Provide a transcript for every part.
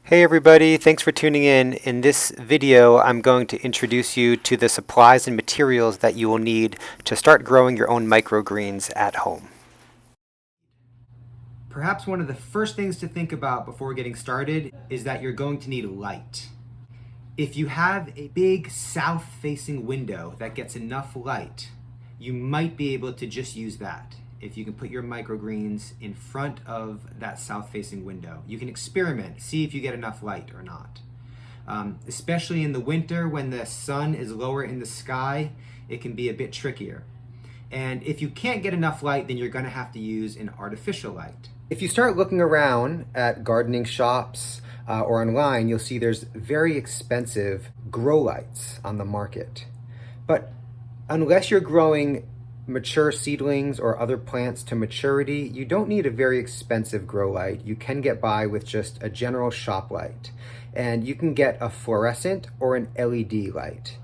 Hey everybody, thanks for tuning in. In this video, I'm going to introduce you to the supplies and materials that you will need to start growing your own microgreens at home. Perhaps one of the first things to think about before getting started is that you're going to need light. If you have a big south-facing window that gets enough light, you might be able to just use that. If you can put your microgreens in front of that south-facing window. You can experiment, see if you get enough light or not. Especially in the winter when the sun is lower in the sky, it can be a bit trickier. And if you can't get enough light, then you're gonna have to use an artificial light. If you start looking around at gardening shops or online, you'll see there's very expensive grow lights on the market. But unless you're growing mature seedlings or other plants to maturity, you don't need a very expensive grow light. You can get by with just a general shop light. And you can get a fluorescent or an LED light.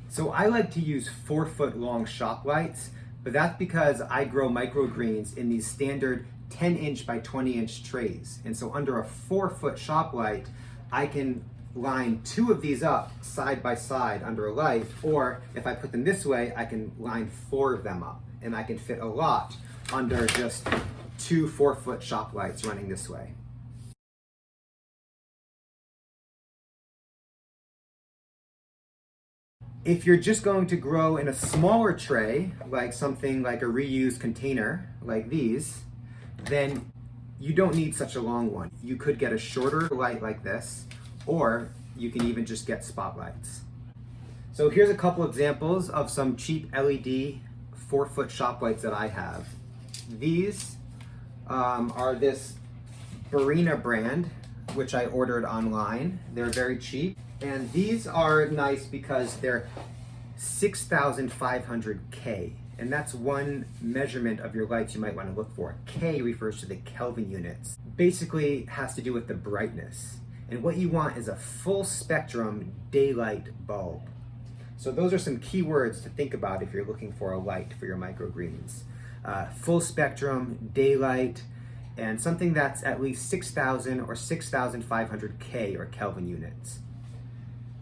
So I like to use 4-foot long shop lights, but that's because I grow microgreens in these standard 10-inch by 20-inch trays. And so under a 4-foot shop light, I can line 2 of these up side by side under a light, or if I put them this way, I can line 4 of them up, and I can fit a lot under just 2 4-foot shop lights running this way. If you're just going to grow in a smaller tray, like something like a reused container like these, then you don't need such a long one. You could get a shorter light like this, or you can even just get spotlights. So here's a couple examples of some cheap LED 4-foot shop lights that I have. These are this Barina brand, which I ordered online. They're very cheap. And these are nice because they're 6,500 K. And that's one measurement of your lights you might want to look for. K refers to the Kelvin units. Basically has to do with the brightness. And what you want is a full spectrum daylight bulb. So those are some key words to think about if you're looking for a light for your microgreens. Full spectrum, daylight, and something that's at least 6,000 or 6,500 K or Kelvin units.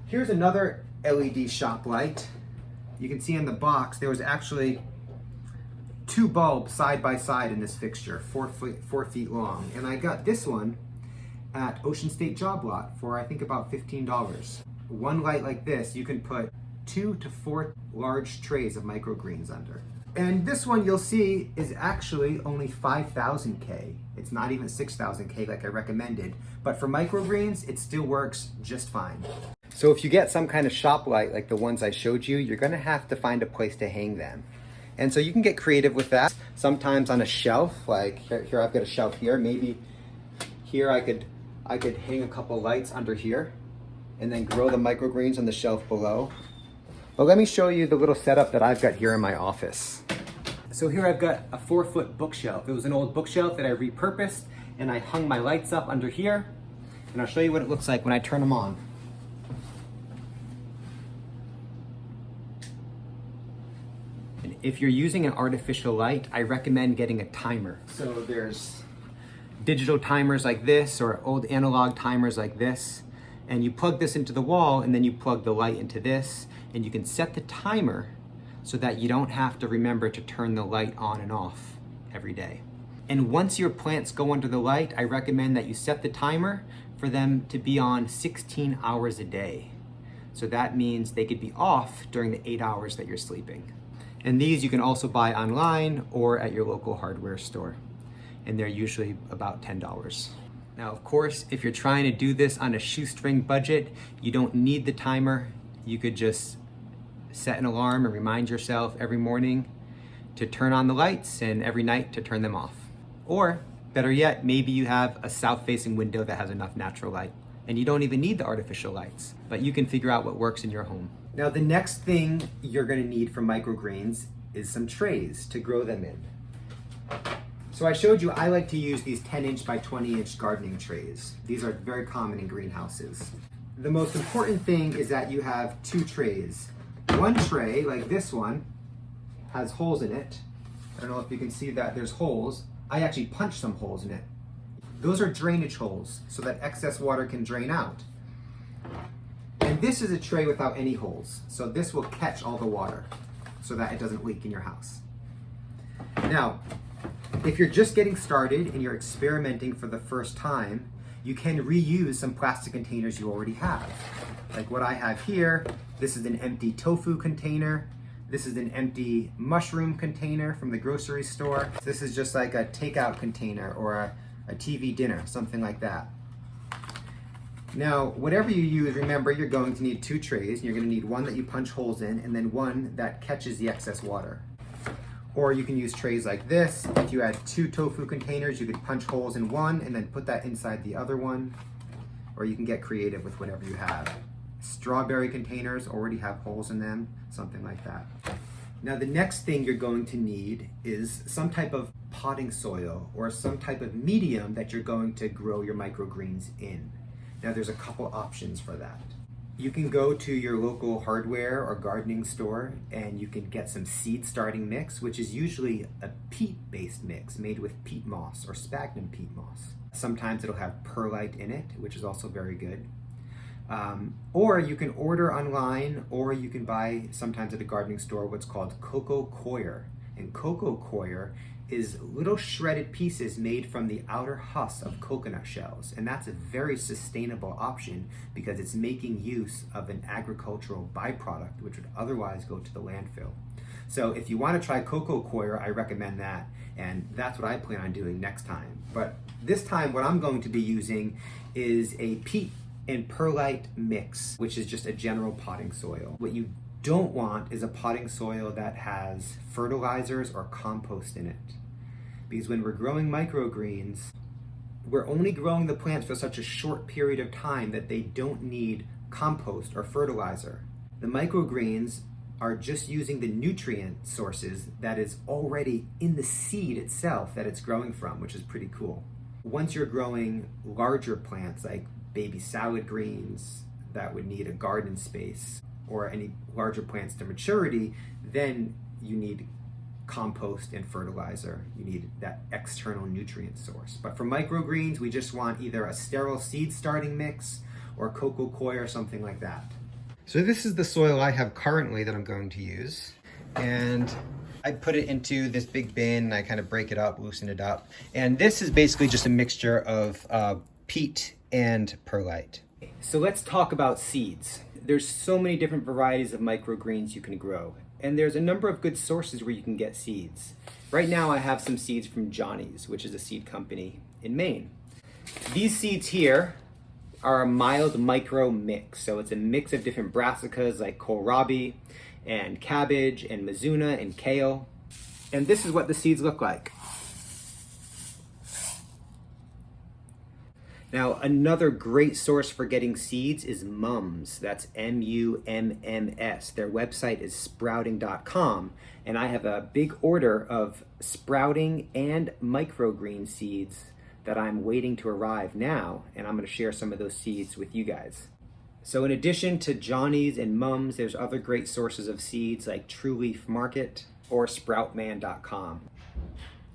Here's another LED shop light. You can see in the box there was actually 2 bulbs side by side in this fixture, 4 feet long. And I got this one at Ocean State Job Lot for I think about $15. One light like this you can put 2 to 4 large trays of microgreens under. And this one you'll see is actually only 5,000 K. It's not even 6,000 K like I recommended, but for microgreens it still works just fine. So if you get some kind of shop light like the ones I showed you, you're gonna have to find a place to hang them. And so you can get creative with that. Sometimes on a shelf, like here I've got a shelf here, maybe here I could hang a couple lights under here and then grow the microgreens on the shelf below. But let me show you the little setup that I've got here in my office. So here I've got a 4-foot bookshelf. It was an old bookshelf that I repurposed, and I hung my lights up under here. And I'll show you what it looks like when I turn them on. And if you're using an artificial light, I recommend getting a timer. So there's digital timers like this or old analog timers like this, and you plug this into the wall and then you plug the light into this, and you can set the timer so that you don't have to remember to turn the light on and off every day. And once your plants go under the light, I recommend that you set the timer for them to be on 16 hours a day. So that means they could be off during the 8 hours that you're sleeping. And these you can also buy online or at your local hardware store. And they're usually about $10. Now, of course, if you're trying to do this on a shoestring budget, you don't need the timer. You could just set an alarm and remind yourself every morning to turn on the lights and every night to turn them off. Or better yet, maybe you have a south-facing window that has enough natural light and you don't even need the artificial lights, but you can figure out what works in your home. Now, the next thing you're gonna need for microgreens is some trays to grow them in. So I showed you I like to use these 10-inch by 20-inch gardening trays. These are very common in greenhouses. The most important thing is that you have 2 trays. One tray, like this one, has holes in it. I don't know if you can see that there's holes. I actually punched some holes in it. Those are drainage holes so that excess water can drain out. And this is a tray without any holes, so this will catch all the water so that it doesn't leak in your house. Now, if you're just getting started and you're experimenting for the first time, you can reuse some plastic containers you already have. Like what I have here, this is an empty tofu container. This is an empty mushroom container from the grocery store. This is just like a takeout container or a TV dinner, something like that. Now, whatever you use, remember you're going to need 2 trays. And you're going to need one that you punch holes in and then one that catches the excess water. Or you can use trays like this. If you had 2 tofu containers, you could punch holes in one and then put that inside the other one. Or you can get creative with whatever you have. Strawberry containers already have holes in them, something like that. Now the next thing you're going to need is some type of potting soil or some type of medium that you're going to grow your microgreens in. Now there's a couple options for that. You can go to your local hardware or gardening store and you can get some seed starting mix, which is usually a peat-based mix made with peat moss or sphagnum peat moss. Sometimes it'll have perlite in it, which is also very good. Or you can order online, or you can buy sometimes at a gardening store what's called cocoa coir. And cocoa coir is little shredded pieces made from the outer husk of coconut shells. And that's a very sustainable option because it's making use of an agricultural byproduct which would otherwise go to the landfill. So if you want to try cocoa coir, I recommend that. And that's what I plan on doing next time. But this time what I'm going to be using is a peat and perlite mix, which is just a general potting soil. What you don't want is a potting soil that has fertilizers or compost in it. Because when we're growing microgreens, we're only growing the plants for such a short period of time that they don't need compost or fertilizer. The microgreens are just using the nutrient sources that is already in the seed itself that it's growing from, which is pretty cool. Once you're growing larger plants like baby salad greens that would need a garden space or any larger plants to maturity, then you need compost and fertilizer. You need that external nutrient source. But for microgreens, we just want either a sterile seed starting mix or cocoa coir or something like that. So this is the soil I have currently that I'm going to use. And I put it into this big bin, I kind of break it up, loosen it up. And this is basically just a mixture of peat and perlite. So let's talk about seeds. There's so many different varieties of microgreens you can grow, and there's a number of good sources where you can get seeds. Right now I have some seeds from Johnny's, which is a seed company in Maine. These seeds here are a mild micro mix, so it's a mix of different brassicas like kohlrabi and cabbage and mizuna and kale. And this is what the seeds look like. Now, another great source for getting seeds is Mums. That's M-U-M-M-S. Their website is sprouting.com, and I have a big order of sprouting and microgreen seeds that I'm waiting to arrive now, and I'm going to share some of those seeds with you guys. So in addition to Johnny's and Mums, there's other great sources of seeds like True Leaf Market or sproutman.com.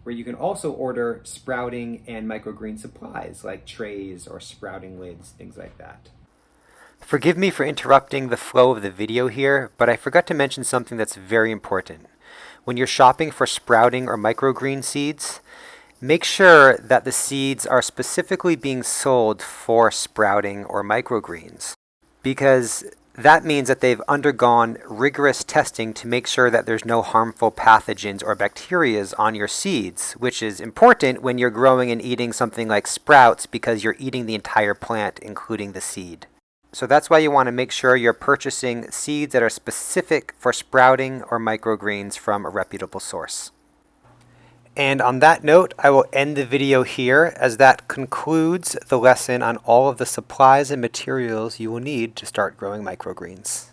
where you can also order sprouting and microgreen supplies like trays or sprouting lids, things like that. Forgive me for interrupting the flow of the video here, but I forgot to mention something that's very important. When you're shopping for sprouting or microgreen seeds, make sure that the seeds are specifically being sold for sprouting or microgreens, because that means that they've undergone rigorous testing to make sure that there's no harmful pathogens or bacteria on your seeds, which is important when you're growing and eating something like sprouts because you're eating the entire plant, including the seed. So that's why you want to make sure you're purchasing seeds that are specific for sprouting or microgreens from a reputable source. And on that note, I will end the video here, as that concludes the lesson on all of the supplies and materials you will need to start growing microgreens.